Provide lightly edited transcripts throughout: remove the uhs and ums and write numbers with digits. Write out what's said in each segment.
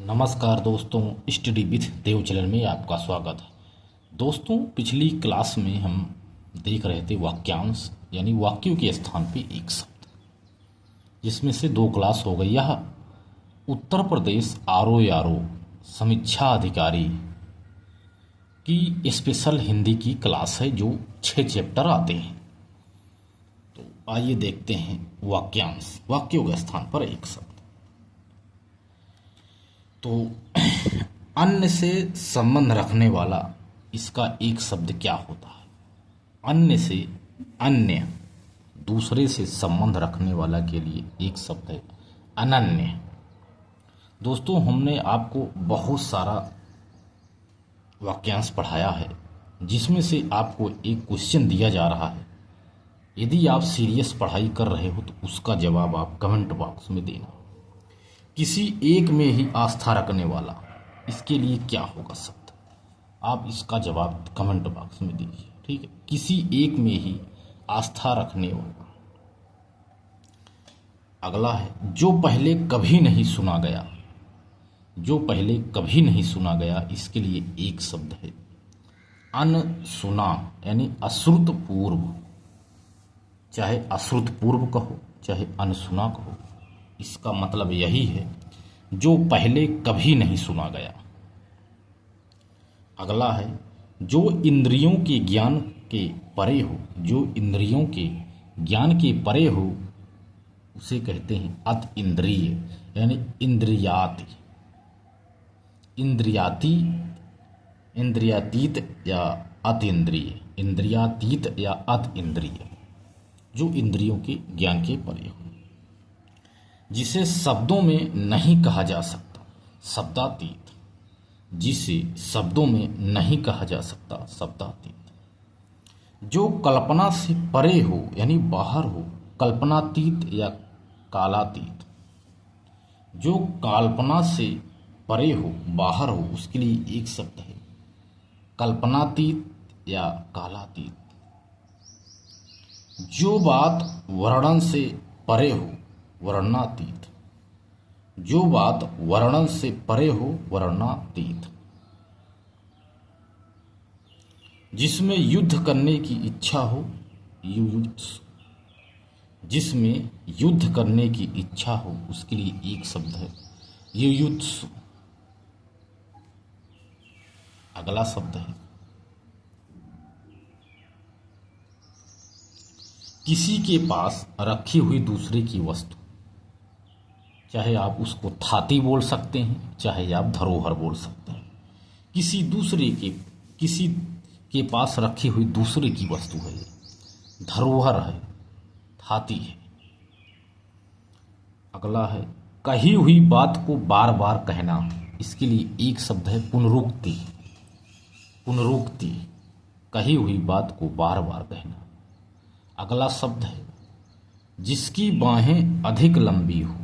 नमस्कार दोस्तों, study with Dev channel में आपका स्वागत है। दोस्तों, पिछली क्लास में हम देख रहे थे वाक्यांश यानी वाक्यों के स्थान पे एक शब्द, जिसमें से दो क्लास हो गई। यह उत्तर प्रदेश आरओ समीक्षा अधिकारी की स्पेशल हिंदी की क्लास है, जो 6 चैप्टर आते हैं। तो आइए देखते हैं वाक्यांश, वाक्यों के स्थान पर एक शब्द। तो अन्य से संबंध रखने वाला, इसका एक शब्द क्या होता है? अन्य से, अन्य दूसरे से संबंध रखने वाला के लिए एक शब्द है अनन्य। दोस्तों, हमने आपको बहुत सारा वाक्यांश पढ़ाया है, जिसमें से आपको एक क्वेश्चन दिया जा रहा है। यदि आप सीरियस पढ़ाई कर रहे हो तो उसका जवाब आप कमेंट बॉक्स में देना। किसी एक में ही आस्था रखने वाला, इसके लिए क्या होगा शब्द? आप इसका जवाब कमेंट बॉक्स में दीजिए, ठीक है। किसी एक में ही आस्था रखने वाला। अगला है जो पहले कभी नहीं सुना गया। जो पहले कभी नहीं सुना गया, इसके लिए एक शब्द है अनसुना यानी अश्रुत पूर्व। चाहे अश्रुत पूर्व कहो, चाहे अनसुना कहो, इसका मतलब यही है जो पहले कभी नहीं सुना गया। अगला है जो इंद्रियों के ज्ञान के परे हो। जो इंद्रियों के ज्ञान के परे हो उसे कहते हैं अत इंद्रिय यानी इंद्रियाति। इंद्रियाती, इंद्रियातीत या अतीन्द्रिय, इंद्रियातीत या अत इंद्रिय, जो इंद्रियों के ज्ञान के परे हो, जिसे शब्दों में नहीं कहा जा सकता, शब्दातीत। जिसे शब्दों में नहीं कहा जा सकता, शब्दातीत। जो कल्पना से परे हो यानी बाहर हो, कल्पनातीत या कालातीत। जो कल्पना से परे हो, बाहर हो, उसके लिए एक शब्द है कल्पनातीत या कालातीत। जो बात वर्णन से परे हो, वर्णनातीत। जो बात वर्णन से परे हो, वर्णनातीत। जिसमें युद्ध करने की इच्छा हो, युयुत्सु। जिसमें युद्ध करने की इच्छा हो, उसके लिए एक शब्द है युयुत्सु। अगला शब्द है किसी के पास रखी हुई दूसरे की वस्तु। चाहे आप उसको थाती बोल सकते हैं, चाहे आप धरोहर बोल सकते हैं। किसी के पास रखी हुई दूसरे की वस्तु है, धरोहर है, थाती है। अगला है कही हुई बात को बार बार कहना। इसके लिए एक शब्द है पुनरुक्ति। पुनरुक्ति, कही हुई बात को बार बार कहना। अगला शब्द है जिसकी बाहें अधिक लंबी हो,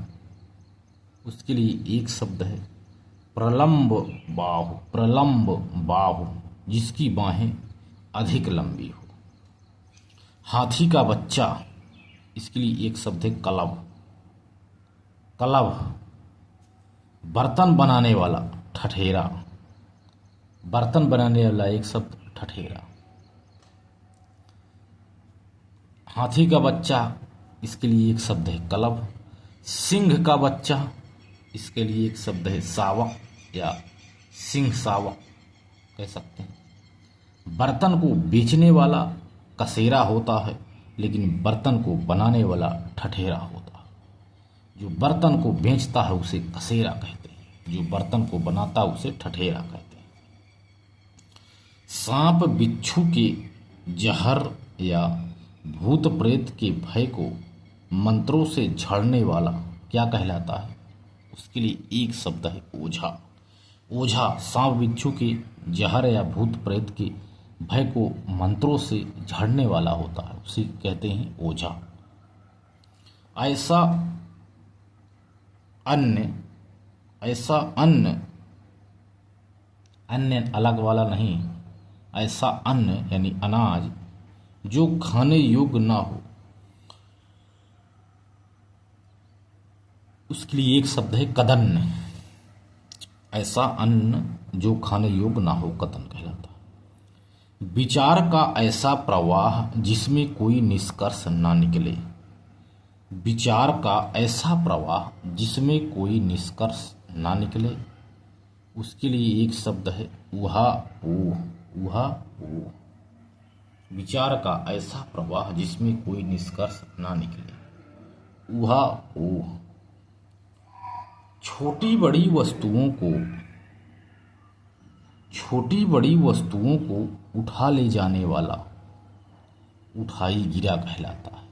उसके लिए एक शब्द है प्रलंब बाहु। प्रलंब बाहु, जिसकी बाहें अधिक लंबी हो। हाथी का बच्चा, इसके लिए एक शब्द है कलभ। कलभ। बर्तन बनाने वाला, ठठेरा। बर्तन बनाने वाला एक शब्द ठठेरा। हाथी का बच्चा, इसके लिए एक शब्द है कलभ। सिंह का बच्चा, इसके लिए एक शब्द है सावक या सिंह सावक कह सकते हैं। बर्तन को बेचने वाला कसेरा होता है, लेकिन बर्तन को बनाने वाला ठठेरा होता है। जो बर्तन को बेचता है उसे कसेरा कहते हैं, जो बर्तन को बनाता है उसे ठठेरा कहते हैं। सांप बिच्छू के जहर या भूत प्रेत के भय को मंत्रों से झड़ने वाला क्या कहलाता है? उसके लिए एक शब्द है ओझा। ओझा सांप बिच्छू के जहर या भूत प्रेत के भय को मंत्रों से झड़ने वाला होता है, उसे कहते हैं ओझा। ऐसा अन्य, ऐसा अन्न, अन्य अलग वाला नहीं, ऐसा अन्न यानी अनाज जो खाने योग्य ना हो, उसके लिए एक शब्द है कदन्न। ऐसा अन्न जो खाने योग्य ना हो कथन कहलाता है। विचार का ऐसा प्रवाह जिसमें कोई निष्कर्ष ना निकले। विचार का ऐसा प्रवाह जिसमें कोई निष्कर्ष ना निकले, उसके लिए एक शब्द है ऊहापोह। ऊहापोह। विचार का ऐसा प्रवाह जिसमें कोई निष्कर्ष ना निकले, ऊहापोह। छोटी बड़ी वस्तुओं को उठा ले जाने वाला उठाई गिरा कहलाता है।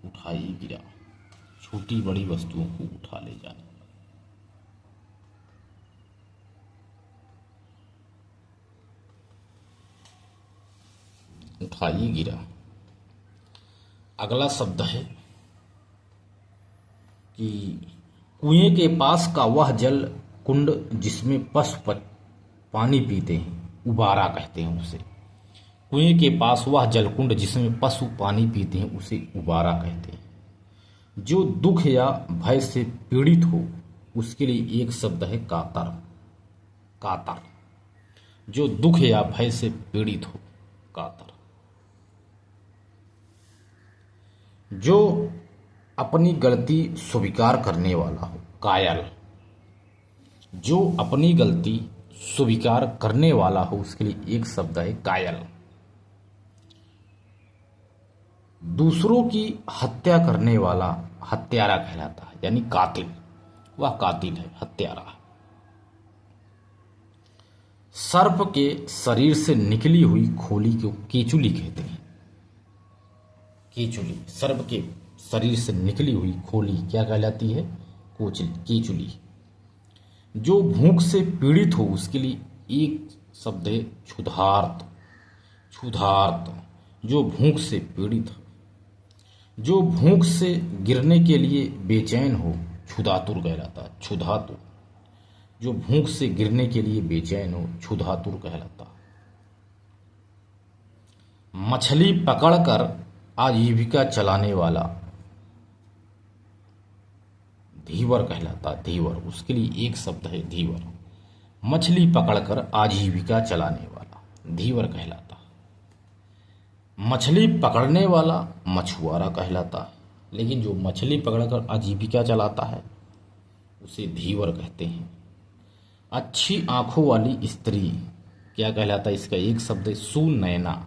उठाई गिरा। छोटी बड़ी वस्तुओं को उठा ले जाने वाला। उठाई गिरा। अगला शब्द है कि कुएं के पास का वह जल कुंड जिसमें पशु पानी पीते हैं, उबारा कहते हैं उसे। कुएं के पास वह जल कुंड जिसमें पशु पानी पीते हैं, उसे उबारा कहते हैं। जो दुख या भय से पीड़ित हो, उसके लिए एक शब्द है कातर। कातर। जो दुख या भय से पीड़ित हो, कातर। जो अपनी गलती स्वीकार करने वाला हो, कायल। जो अपनी गलती स्वीकार करने वाला हो, उसके लिए एक शब्द है कायल। दूसरों की हत्या करने वाला हत्यारा कहलाता है, यानी कातिल। वह कातिल है, हत्यारा। सर्प के शरीर से निकली हुई खोली को केचुली कहते हैं। केचुली। सर्प के शरीर से निकली हुई खोली क्या कहलाती है? केचुली। जो भूख से पीड़ित हो, उसके लिए एक शब्द है क्षुधार्त। क्षुधार्त। जो भूख से पीड़ित हो। जो भूख से गिरने के लिए बेचैन हो, क्षुधातुर कहलाता है। क्षुधातुर। जो भूख से गिरने के लिए बेचैन हो, क्षुधातुर कहलाता। मछली पकड़कर आजीविका चलाने वाला धीवर कहलाता। धीवर। उसके लिए एक शब्द है धीवर। मछली पकड़कर आजीविका चलाने वाला धीवर कहलाता। मछली पकड़ने वाला मछुआरा कहलाता है, लेकिन जो मछली पकड़कर आजीविका चलाता है, उसे धीवर कहते हैं। अच्छी आंखों वाली स्त्री क्या कहलाता है? इसका एक शब्द है सुनैना।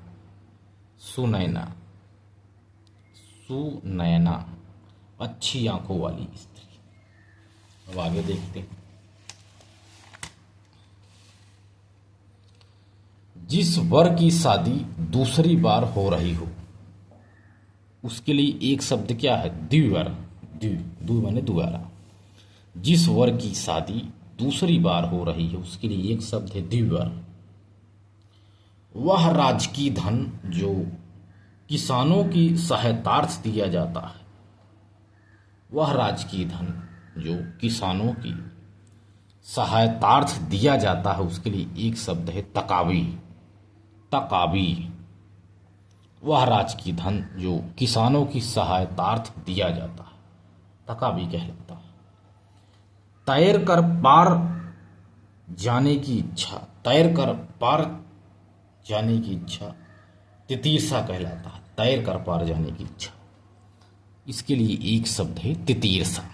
सुनैना। सुनैना। अच्छी आंखों वाली स्त्री। अब आगे देखते हैं। जिस वर की शादी दूसरी बार हो रही हो, उसके लिए एक शब्द क्या है? द्विवर। द्वि माने दोबारा। जिस वर की शादी दूसरी बार हो रही है, उसके लिए एक शब्द है द्विवर। वह राजकीय धन जो किसानों की सहायतार्थ दिया जाता है। वह राजकीय धन जो किसानों की सहायतार्थ दिया जाता है, उसके लिए एक शब्द है तकावी। तकावी। वह राजकीय धन जो किसानों की सहायतार्थ दिया जाता है, तकावी कहलाता है। तैर कर पार जाने की इच्छा। तैर कर पार जाने की इच्छा तितीर्षा कहलाता है। तैर कर पार जाने की इच्छा। इसके लिए एक शब्द है तितीर्षा।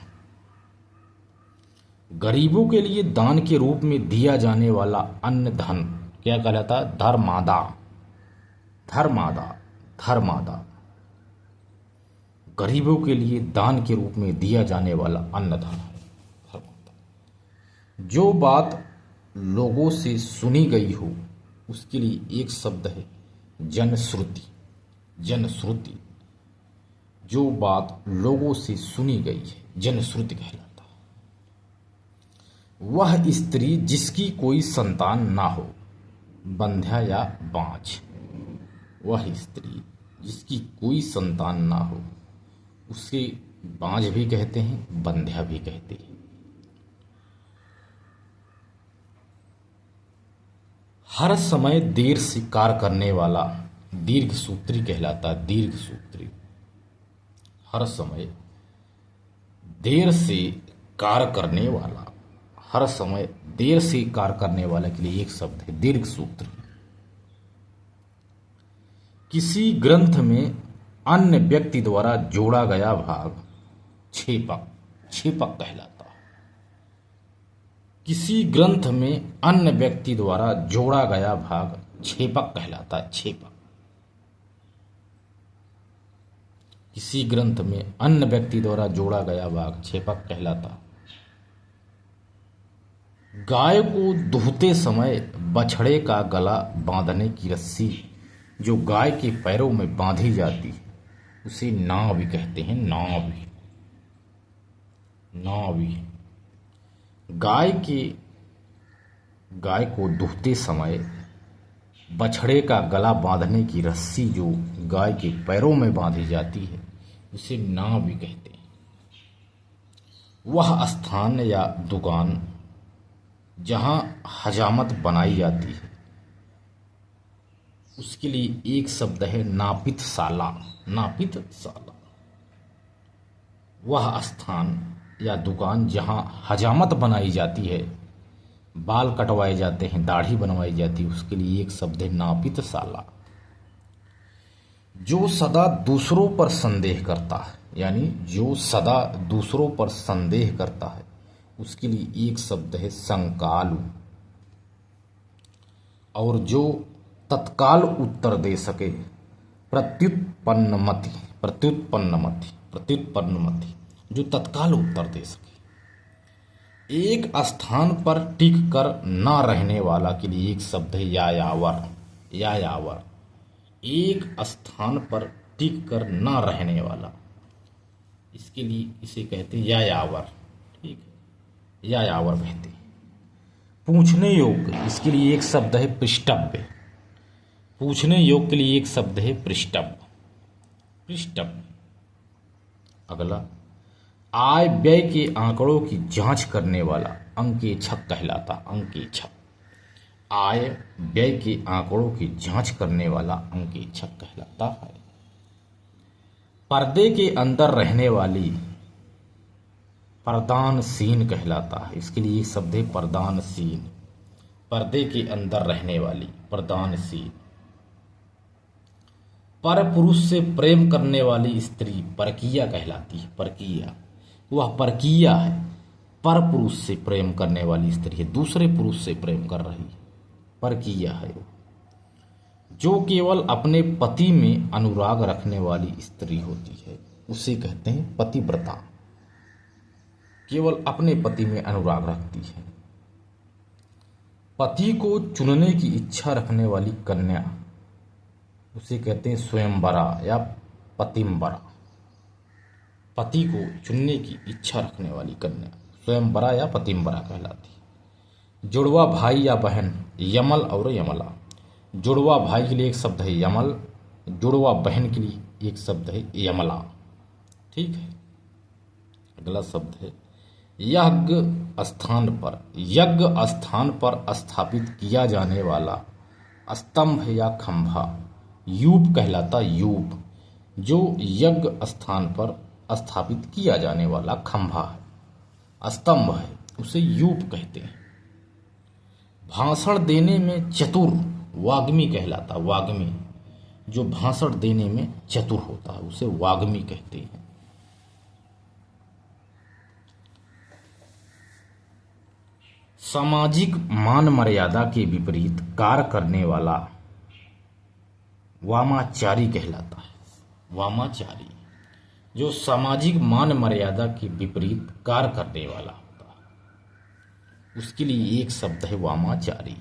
गरीबों के लिए दान के रूप में दिया जाने वाला अन्न धन क्या कहलाता है? धर्मादा। धर्मादा। धर्मादा। गरीबों के लिए दान के रूप में दिया जाने वाला अन्न धन है धर्मादा। जो बात लोगों से सुनी गई हो, उसके लिए एक शब्द है जनश्रुति। जनश्रुति। जो बात लोगों से सुनी गई है, जनश्रुति कहलाता। वह स्त्री जिसकी कोई संतान ना हो, बंध्या या बांझ। वह स्त्री जिसकी कोई संतान ना हो, उसे बांझ भी कहते हैं, बंध्या भी कहते हैं। हर समय देर से कार्य करने वाला दीर्घसूत्री कहलाता। दीर्घसूत्री। हर समय देर से कार्य करने वाला, हर समय देर से कार्य करने वाले के लिए एक शब्द है दीर्घ सूत्री। किसी ग्रंथ में अन्य व्यक्ति द्वारा जोड़ा गया भाग छेपक छेपक कहलाता है। किसी ग्रंथ में अन्य व्यक्ति द्वारा जोड़ा गया भाग छेपक कहलाता है। छेपक। किसी ग्रंथ में अन्य व्यक्ति द्वारा जोड़ा गया भाग छेपक कहलाता। गाय को दूहते समय बछड़े का गला बांधने की रस्सी जो गाय के पैरों में बांधी जाती है उसे नाभि कहते हैं। नाभि। नाभि। गाय को दूहते समय बछड़े का गला बांधने की रस्सी जो गाय के पैरों में बांधी जाती है उसे नाभि कहते हैं। वह स्थान या दुकान जहां हजामत बनाई जाती है उसके लिए एक शब्द है नापितशाला। नापितशाला। वह स्थान या दुकान जहां हजामत बनाई जाती है, बाल कटवाए जाते हैं, दाढ़ी बनवाई जाती है, उसके लिए एक शब्द है नापितशाला। जो सदा दूसरों पर संदेह करता है, यानी जो सदा दूसरों पर संदेह करता है उसके लिए एक शब्द है संकालु। और जो तत्काल उत्तर दे सके प्रत्युत्पन्नमति। प्रत्युत्पन्नमति। प्रत्युत्पन्नमति। जो तत्काल उत्तर दे सके। एक स्थान पर टिक कर न रहने वाला के लिए एक शब्द है यायावर। यायावर। एक स्थान पर टिक कर न रहने वाला, इसके लिए इसे कहते हैं यायावर। ठीक है, यायावर कहते हैं। पूछने योग्य, इसके लिए एक शब्द है पृष्ठव्य। पूछने योग्य के लिए एक शब्द है पृष्ठव्य। पृष्ठव्य। अगला, आय व्यय के आंकड़ों की जांच करने वाला अंकेक्षक कहलाता। अंकेक्षक। आय व्यय के आंकड़ों की जांच करने वाला अंकेक्षक कहलाता है। पर्दे के अंदर रहने वाली पर्दानसीन कहलाता है। इसके लिए एक शब्द है पर्दानसीन। पर्दे के अंदर रहने वाली पर्दानसीन। पर पुरुष से प्रेम करने वाली स्त्री परकीया कहलाती है। परकीया। वह परकीया है, पर पुरुष से प्रेम करने वाली स्त्री है, दूसरे पुरुष से प्रेम कर रही है, परकीया है वो। जो केवल अपने पति में अनुराग रखने वाली स्त्री होती है उसे कहते हैं पतिव्रता। केवल अपने पति में अनुराग रखती है। पति को चुनने की इच्छा रखने वाली कन्या उसे कहते हैं स्वयंवरा या पतिम्बरा। पति को चुनने की इच्छा रखने वाली कन्या स्वयंवरा या पतिम्बरा कहलाती है। जुड़वा भाई या बहन यमल और यमला। जुड़वा भाई के लिए एक शब्द है यमल, जुड़वा बहन के लिए एक शब्द है यमला। ठीक है। अगला शब्द है यज्ञ स्थान पर। यज्ञ स्थान पर स्थापित किया जाने वाला स्तंभ या खंभा यूप कहलाता। यूप। जो यज्ञ स्थान पर स्थापित किया जाने वाला खंभा है, स्तंभ है, उसे यूप कहते हैं। भाषण देने में चतुर वाग्मी कहलाता। वाग्मी। जो भाषण देने में चतुर होता है उसे वाग्मी कहते हैं। सामाजिक मान मर्यादा के विपरीत कार्य करने वाला वामाचारी कहलाता है। वामाचारी। जो सामाजिक मान मर्यादा के विपरीत कार्य करने वाला होता है उसके लिए एक शब्द है वामाचारी।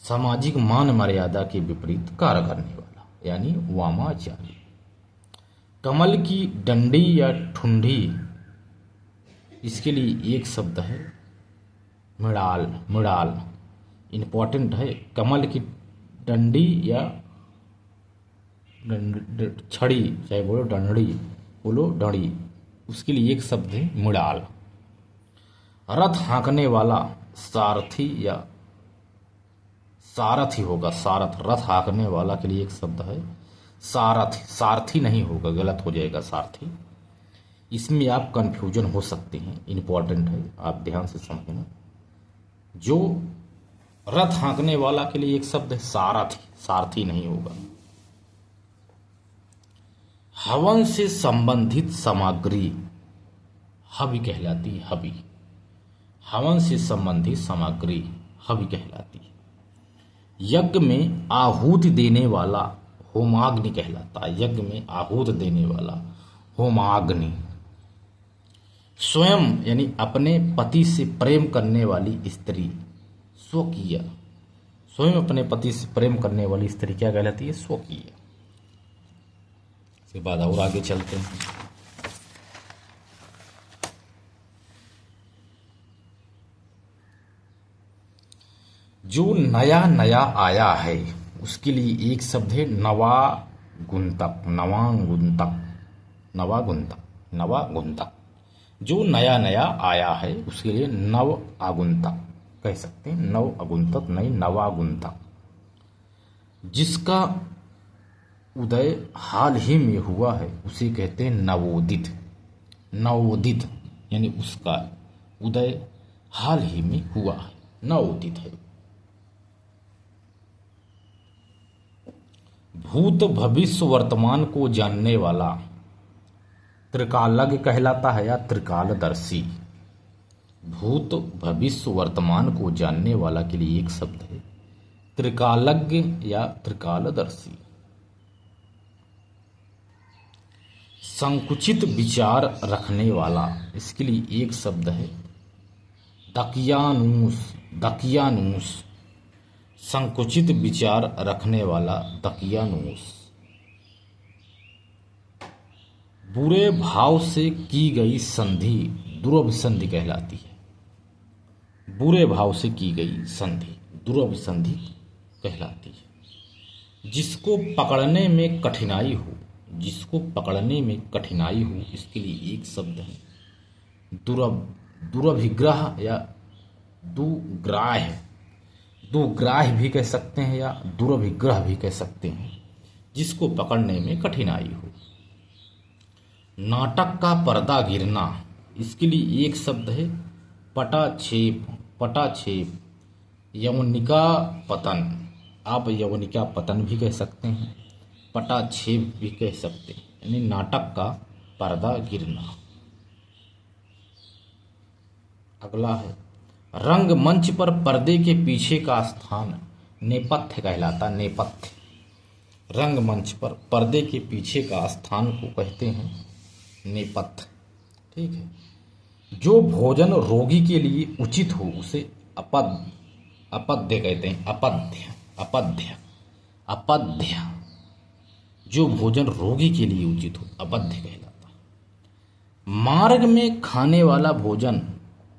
सामाजिक मान मर्यादा के विपरीत कार्य करने वाला यानी वामाचारी। कमल की डंडी या ठुंडी, इसके लिए एक शब्द है मृणाल। मृणाल इंपॉर्टेंट है। कमल की डंडी या छड़ी, चाहे बोलो डंडी बोलो डंडी, उसके लिए एक शब्द है मृणाल। रथ हाँकने वाला सारथी या सारथी होगा। सारथ। रथ हाँकने वाला के लिए एक शब्द है सारथी। सारथी नहीं होगा, गलत हो जाएगा सारथी। इसमें आप कंफ्यूजन हो सकते हैं, इंपॉर्टेंट है, आप ध्यान से समझना। जो रथ हाँकने वाला के लिए एक शब्द है सारथी, सारथी नहीं होगा। हवन से संबंधित सामग्री हवि कहलाती है, हवि। हवन से संबंधित सामग्री हवि कहलाती है। यज्ञ में आहूति देने वाला होमाग्नि कहलाता है, यज्ञ में आहूति देने वाला होमाग्नि। स्वयं यानी अपने पति से प्रेम करने वाली स्त्री स्वकीय, स्वयं अपने पति से प्रेम करने वाली स्त्री क्या कहलाती है? स्वकीय। इसके बाद और आगे चलते हैं। जो नया नया आया है उसके लिए एक शब्द है नवागुंतक, नवागुंतक, नवागुंतक, नवागुंतक। जो नया नया आया है उसके लिए नव आगुंतक कह सकते हैं, नव आगुंतक नहीं, नवागुंतक। जिसका उदय हाल ही में हुआ है उसे कहते हैं नवोदित। नवोदित यानी उसका उदय हाल ही में हुआ है, नवोदित है। भूत भविष्य वर्तमान को जानने वाला त्रिकालज्ञ कहलाता है या त्रिकालदर्शी। भूत भविष्य वर्तमान को जानने वाला के लिए एक शब्द है त्रिकालज्ञ या त्रिकालदर्शी। संकुचित विचार रखने वाला, इसके लिए एक शब्द है दकियानूस, दकियानूस। संकुचित विचार रखने वाला दकियानूस। बुरे भाव से की गई संधि दुरभिसंधि कहलाती है। बुरे भाव से की गई संधि दुरभिसंधि कहलाती है। जिसको पकड़ने में कठिनाई हो, जिसको पकड़ने में कठिनाई हो, इसके लिए एक शब्द है दुरभिग्रह या दुग्राह्य। दुग्राह्य भी कह सकते हैं या दुरभिग्रह भी कह सकते हैं, जिसको पकड़ने में कठिनाई हो। नाटक का पर्दा गिरना, इसके लिए एक शब्द है पटाक्षेप, पटाक्षेप। यवनिका पतन, आप यवनिका पतन भी कह सकते हैं, पटाक्षेप भी कह सकते हैं, यानी नाटक का पर्दा गिरना। अगला है रंगमंच पर पर्दे के पीछे का स्थान नेपथ्य कहलाता, नेपथ्य। रंगमंच पर पर्दे के पीछे का स्थान को कहते हैं नेपथ्य। ठीक है। जो भोजन रोगी के लिए उचित हो उसे अपद्य कहते हैं, अपद्य, अपद्य, अपद्य। जो भोजन रोगी के लिए उचित हो अपद्य कहलाता है। मार्ग में खाने वाला भोजन,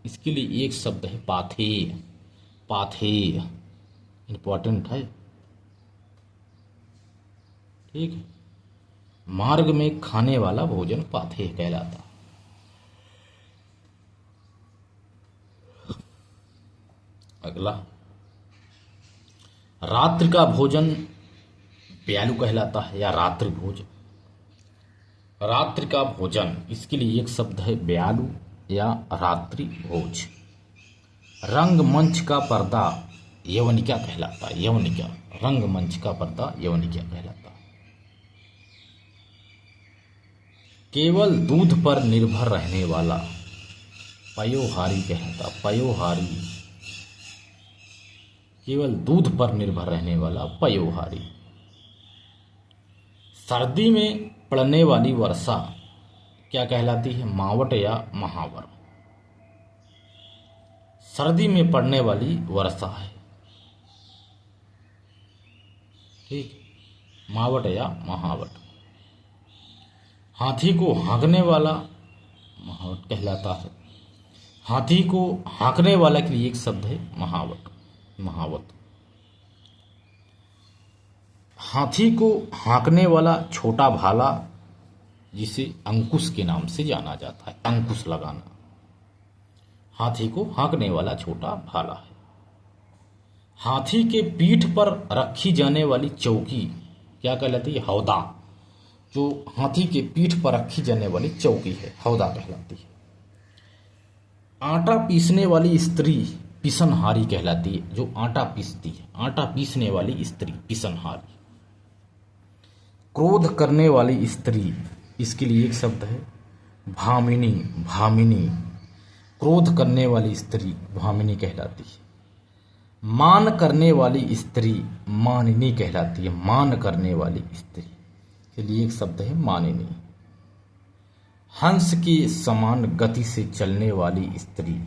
इसके लिए एक शब्द है पाथेय, पाथेय। इंपॉर्टेंट है, ठीक है। मार्ग में खाने वाला भोजन पाथेय कहलाता। अगला रात्रि का भोजन ब्यालु कहलाता है या रात्रि भोजन। रात्रि का भोजन, इसके लिए एक शब्द है ब्यालु या रात्रि भोज। रंगमंच का पर्दा यवनिका कहलाता है, यवनिका। रंगमंच का पर्दा यवनिका कहलाता। केवल दूध पर निर्भर रहने वाला पयोहारी कहलाता, पयोहारी। केवल दूध पर निर्भर रहने वाला पयोहारी। सर्दी में पड़ने वाली वर्षा क्या कहलाती है? मावट या महावर। सर्दी में पड़ने वाली वर्षा है, ठीक, मावट या महावट। हाथी को हाँकने वाला महावट कहलाता है। हाथी को हाँकने वाला के लिए एक शब्द है महावट, महावत। हाथी को हाँकने वाला छोटा भाला, जिसे अंकुश के नाम से जाना जाता है, अंकुश लगाना। हाथी को हाँकने वाला छोटा भाला है। हाथी के पीठ पर रखी जाने वाली चौकी क्या कहलाती है? हौदा। जो हाथी के पीठ पर रखी जाने वाली चौकी है, हौदा कहलाती है। आटा पीसने वाली स्त्री पिसनहारी कहलाती है, जो आटा पीसती है, आटा पीसने वाली स्त्री पिसनहारी। क्रोध करने वाली स्त्री, इसके लिए एक शब्द है भामिनी, भामिनी। क्रोध करने वाली स्त्री भामिनी कहलाती है। मान करने वाली स्त्री मानिनी कहलाती है, मान करने वाली स्त्री के लिए एक शब्द है मानिनी। हंस के समान गति से चलने वाली स्त्री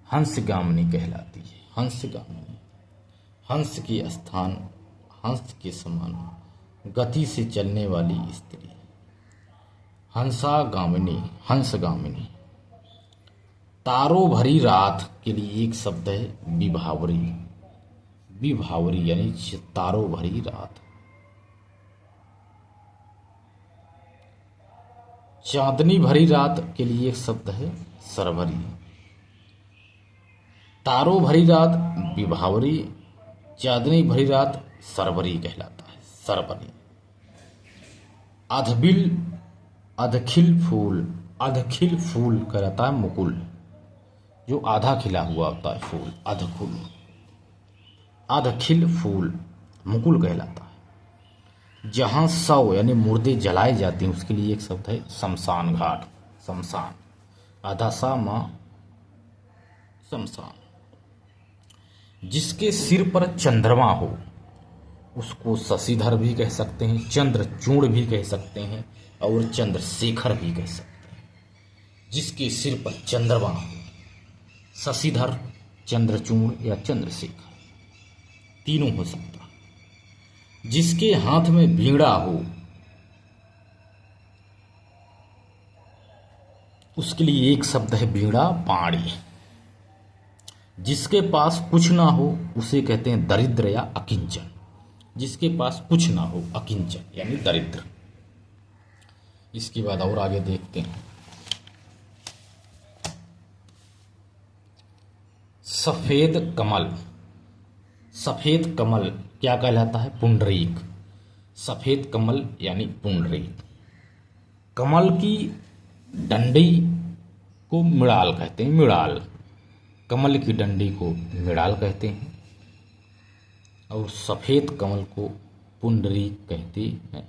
हंसगामिनी कहलाती है, हंसगामिनी। हंस के स्थान, हंस के समान गति से चलने वाली स्त्री हंसागामिनी, हंसगामिनी। तारों भरी रात के लिए एक शब्द है विभावरी, विभावरी यानी तारों भरी रात। चांदनी भरी रात के लिए एक शब्द है सरभरी। तारों भरी रात विभावरी, चांदनी भरी रात सरभरी कहलाता है, सरभरी। अधबिल, अधखिल फूल, अधखिल फूल कहलाता है मुकुल, जो आधा खिला हुआ होता है फूल, अधखुल। अधखिल फूल मुकुल कहलाता है। जहां शव यानी मुर्दे जलाए जाते हैं उसके लिए एक शब्द है शमशान घाट, शमशान, आधा सा मां शमशान। जिसके सिर पर चंद्रमा हो उसको शशिधर भी कह सकते हैं, चंद्रचूड़ भी कह सकते हैं और चंद्रशेखर भी कह सकते हैं। जिसके सिर पर चंद्रमा हो, शशिधर, चंद्रचूड़ या चंद्रशेखर, तीनों हो सकता है। जिसके हाथ में बीड़ा हो उसके लिए एक शब्द है बीड़ा पाणी। जिसके पास कुछ ना हो उसे कहते हैं दरिद्र या अकिंचन। जिसके पास कुछ ना हो, अकिंचन यानी दरिद्र। इसके बाद और आगे देखते हैं। सफेद कमल, सफेद कमल क्या कहलाता है? पुंडरीक। सफेद कमल यानी पुंडरीक। कमल की डंडी को मिड़ाल कहते हैं, मिड़ाल। कमल की डंडी को मिड़ाल कहते हैं और सफेद कमल को पुंडरीक कहते हैं।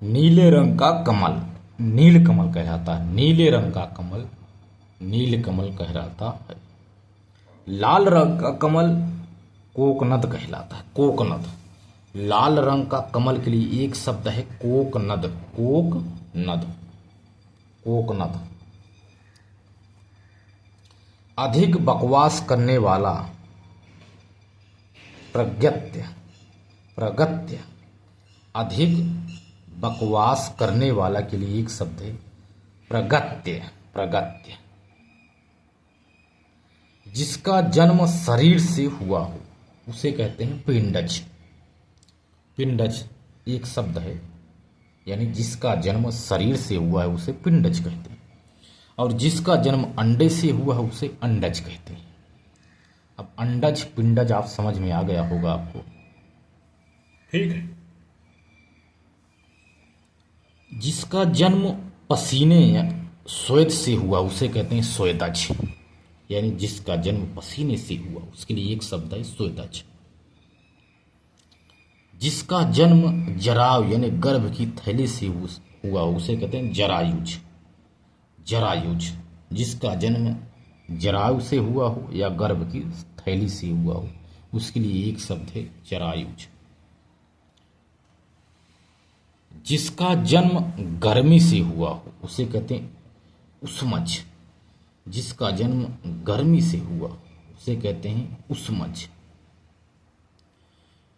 नीले रंग का कमल नील कमल कहलाता है, नीले रंग का कमल नील कमल कहलाता है। लाल रंग का कमल कोकनद कहलाता है, कोकनद। लाल रंग का कमल के लिए एक शब्द है कोकनद, कोकनद, कोकनद। अधिक बकवास करने वाला प्रगत्य, प्रगत्य। अधिक बकवास करने वाला के लिए एक शब्द है प्रगत्य, प्रगत्य। जिसका जन्म शरीर से हुआ हो उसे कहते हैं पिंडज, पिंडज एक शब्द है, यानी जिसका जन्म शरीर से हुआ है उसे पिंडज कहते हैं और जिसका जन्म अंडे से हुआ है उसे अंडज कहते हैं। अब अंडज पिंडज आप समझ में आ गया होगा आपको, ठीक है। जिसका जन्म पसीने या स्वेद से हुआ उसे कहते हैं स्वेदज, यानी जिसका जन्म पसीने से हुआ उसके लिए एक शब्द है स्वेदज। जिसका जन्म जरायु यानी गर्भ की थैली से हुआ उसे कहते हैं जरायुज, जरायुज। जिसका जन्म जरायु से हुआ हो या गर्भ की थैली से हुआ हो उसके लिए एक शब्द है जरायुज। जिसका जन्म गर्मी से हुआ हो उसे कहते हैं उष्मज, जिसका जन्म गर्मी से हुआ उसे कहते हैं उष्मज।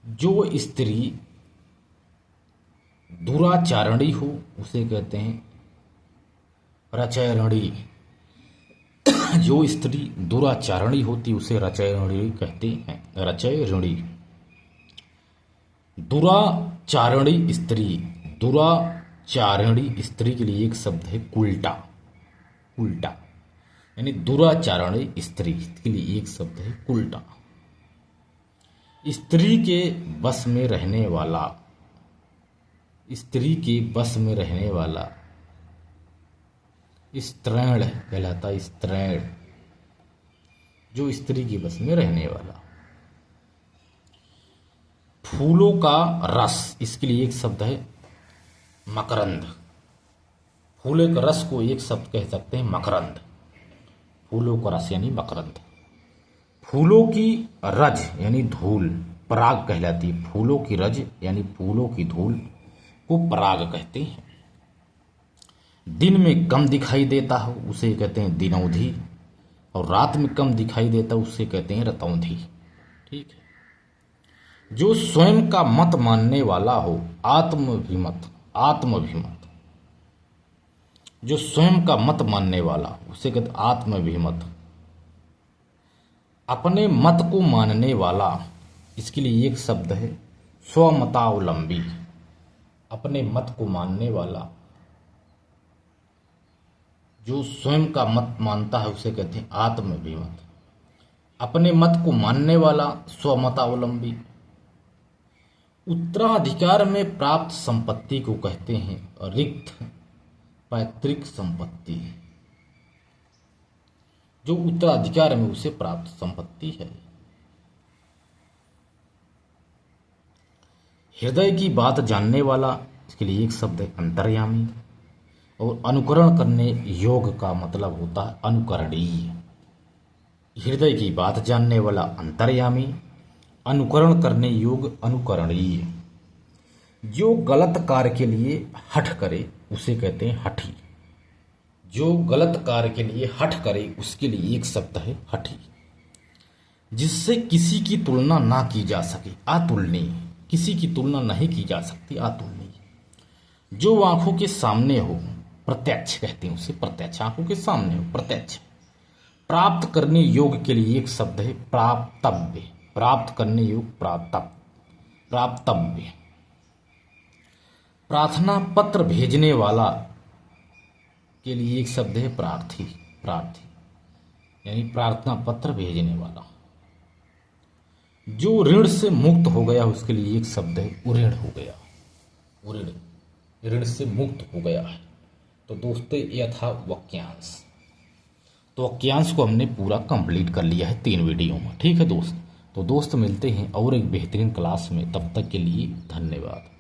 जो स्त्री दुराचारणी हो उसे कहते हैं रचयरणी। जो स्त्री दुराचारणी होती उसे रचयरणी कहते हैं, रचयरणी। दुराचारणी स्त्री, दुराचारणी स्त्री के लिए एक शब्द है उल्टा, उल्टा। यानी दुराचारणी स्त्री के लिए एक शब्द है उल्टा। स्त्री के बस में रहने वाला स्त्री के बस में रहने वाला स्त्रैण कहलाता है। स्त्रैण, जो स्त्री के बस में रहने वाला। फूलों का रस, इसके लिए एक शब्द है मकरंद। फूलों के रस को एक शब्द कह सकते हैं मकरंद। फूलों का रस यानी मकरंद। फूलों की रज यानी धूल पराग कहलाती है। फूलों की रज यानी फूलों की धूल को पराग कहते हैं। दिन में कम दिखाई देता हो उसे कहते हैं दिनौंधी, और रात में कम दिखाई देता उसे कहते हैं रतौंधी। ठीक है। जो स्वयं का मत मानने वाला हो, आत्माभिमत। आत्माभिमत, जो स्वयं का मत मानने वाला उसे कहते आत्माभिमत। अपने मत को मानने वाला, इसके लिए एक शब्द है स्वमतावलंबी। अपने मत को मानने वाला, जो स्वयं का मत मानता है उसे कहते हैं आत्माभिमत। अपने मत को मानने वाला स्वमतावलंबी। उत्तराधिकार में प्राप्त संपत्ति को कहते हैं रिक्त पैतृक संपत्ति। जो उत्तराधिकार में उसे प्राप्त संपत्ति है। हृदय की बात जानने वाला, इसके लिए एक शब्द है अंतर्यामी। और अनुकरण करने योग का मतलब होता है अनुकरणीय। हृदय की बात जानने वाला अंतर्यामी, अनुकरण करने योग अनुकरणीय। जो गलत कार्य के लिए हठ करे उसे कहते हैं हठी। जो गलत कार्य के लिए हठ करे उसके लिए एक शब्द है हठी। जिससे किसी की तुलना ना की जा सके, अतुलनीय। किसी की तुलना नहीं की जा सकती, अतुलनीय। जो आंखों के सामने हो, प्रत्यक्ष कहते हैं उसे, प्रत्यक्ष, आंखों के सामने हो, प्रत्यक्ष। प्राप्त करने योग के लिए एक शब्द है प्राप्तव्य। प्राप्त करने योग प्राप्तव्य। प्रार्थना पत्र भेजने वाला के लिए एक शब्द है प्रार्थी। प्रार्थी यानी प्रार्थना पत्र भेजने वाला। जो ऋण से मुक्त हो गया उसके लिए एक शब्द है उऋण हो गया। उऋण, ऋण से मुक्त हो गया है। तो दोस्तों यह था वाक्यांश। तो वाक्यांश को हमने पूरा कंप्लीट कर लिया है 3 वीडियो में। ठीक है दोस्त। तो दोस्त मिलते हैं और एक बेहतरीन क्लास में, तब तक के लिए धन्यवाद।